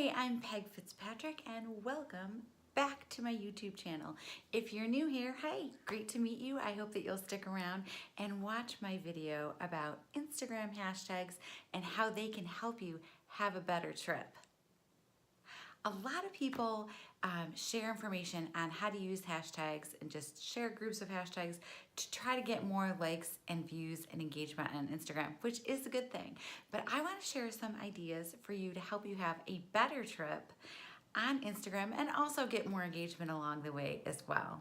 Hi, I'm Peg Fitzpatrick and welcome back to my YouTube channel. If you're new here, hey, great to meet you. I hope that you'll stick around and watch my video about Instagram hashtags and how they can help you have a better trip. A lot of people share information on how to use hashtags and just share groups of hashtags to try to get more likes and views and engagement on Instagram, which is a good thing. But I want to share some ideas for you to help you have a better trip on Instagram and also get more engagement along the way as well.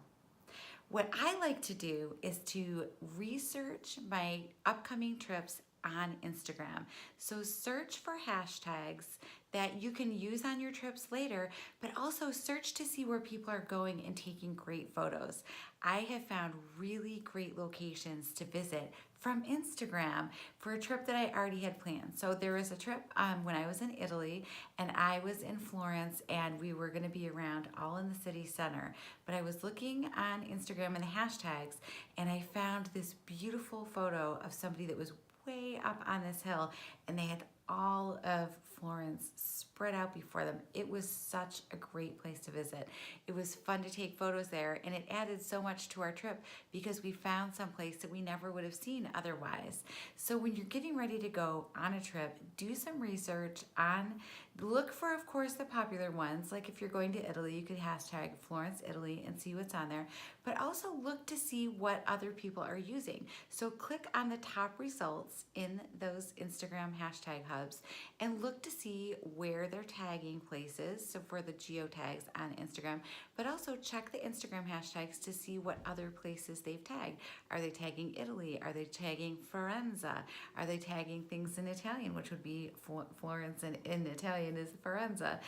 What I like to do is to research my upcoming trips on Instagram. So search for hashtags that you can use on your trips later, but also search to see where people are going and taking great photos. I have found really great locations to visit from Instagram for a trip that I already had planned. So there was a trip when I was in Italy and I was in Florence and we were gonna be around all in the city center. But I was looking on Instagram and the hashtags and I found this beautiful photo of somebody that was way up on this hill and they had all of Florence spread out before them. It was such a great place to visit. It was fun to take photos there and it added so much to our trip because we found some place that we never would have seen otherwise. So when you're getting ready to go on a trip, do some research on, look for of course the popular ones, like if you're going to Italy, you could hashtag Florence, Italy and see what's on there, but also look to see what other people are using. So click on the top results in those Instagram hashtag hubs and look to see where they're tagging places, so for the geotags on Instagram, but also check the Instagram hashtags to see what other places they've tagged. Are they tagging Italy? Are they tagging Firenze? Are they tagging things in Italian, which would be Florence and in Italian is Firenze.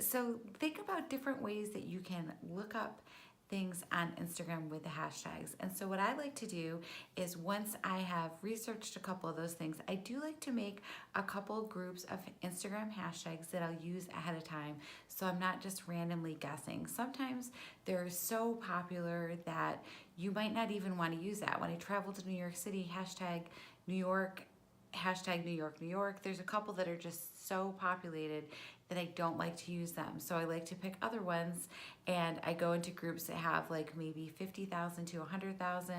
So think about different ways that you can look up things on Instagram with the hashtags. And so what I like to do is once I have researched a couple of those things, I do like to make a couple groups of Instagram hashtags that I'll use ahead of time so I'm not just randomly guessing. Sometimes they're so popular that you might not even want to use that. When I travel to New York City, hashtag New York, hashtag New York, New York, there's a couple that are just so populated that I don't like to use them. So I like to pick other ones and I go into groups that have like maybe 50,000 to 100,000.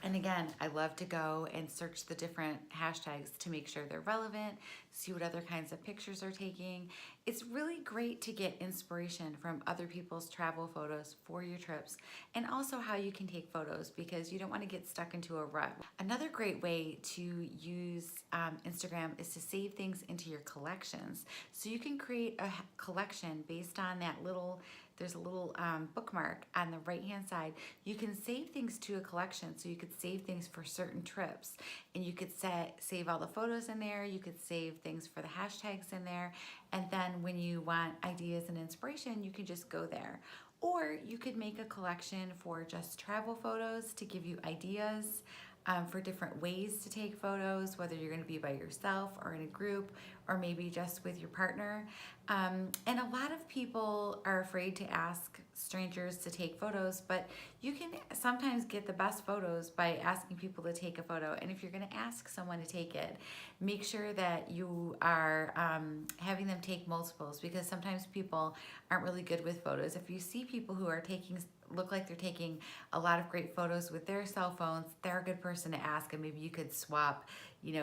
And again, I love to go and search the different hashtags to make sure they're relevant, see what other kinds of pictures are taking. It's really great to get inspiration from other people's travel photos for your trips and also how you can take photos because you don't want to get stuck into a rut. Another great way to use Instagram is to save things into your collections. So you can create a collection based on that little, there's a little bookmark on the right hand side. You can save things to a collection, so you could save things for certain trips and you could save all the photos in there, you could save things for the hashtags in there, and then when you want ideas and inspiration you can just go there. Or you could make a collection for just travel photos to give you ideas for different ways to take photos, whether you're going to be by yourself or in a group or maybe just with your partner. And a lot of people are afraid to ask strangers to take photos, but you can sometimes get the best photos by asking people to take a photo. And if you're going to ask someone to take it, make sure that you are having them take multiples because sometimes people aren't really good with photos. If you see people who are look like they're taking a lot of great photos with their cell phones, they're a good person to ask, and maybe you could swap,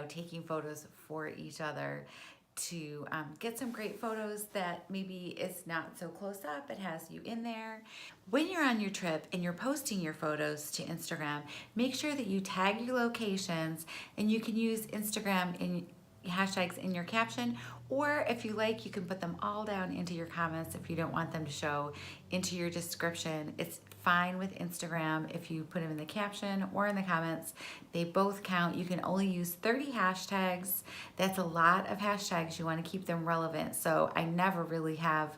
taking photos for each other to get some great photos that maybe it's not so close up, it has you in there. When you're on your trip and you're posting your photos to Instagram, make sure that you tag your locations, and you can use Instagram in hashtags in your caption, or if you like, you can put them all down into your comments if you don't want them to show into your description. It's fine with Instagram if you put them in the caption or in the comments. They both count. You can only use 30 hashtags. That's a lot of hashtags. You want to keep them relevant. So I never really have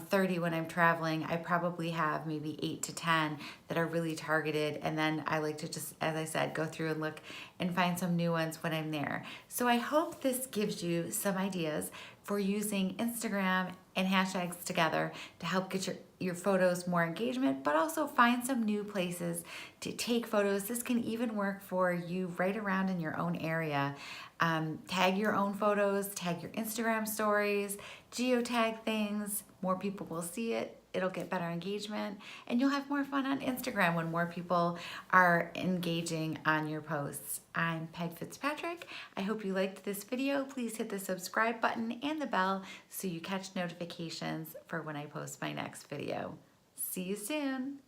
30 when I'm traveling. I probably have maybe 8 to 10 that are really targeted, and then I like to just, as I said, go through and look and find some new ones when I'm there. So I hope this gives you some ideas for using Instagram and hashtags together to help get your your photos more engagement, but also find some new places to take photos. This can even work for you right around in your own area. Tag your own photos, tag your Instagram stories, geotag things. More people will see it. It'll get better engagement, and you'll have more fun on Instagram when more people are engaging on your posts. I'm Peg Fitzpatrick. I hope you liked this video. Please hit the subscribe button and the bell so you catch notifications for when I post my next video. See you soon.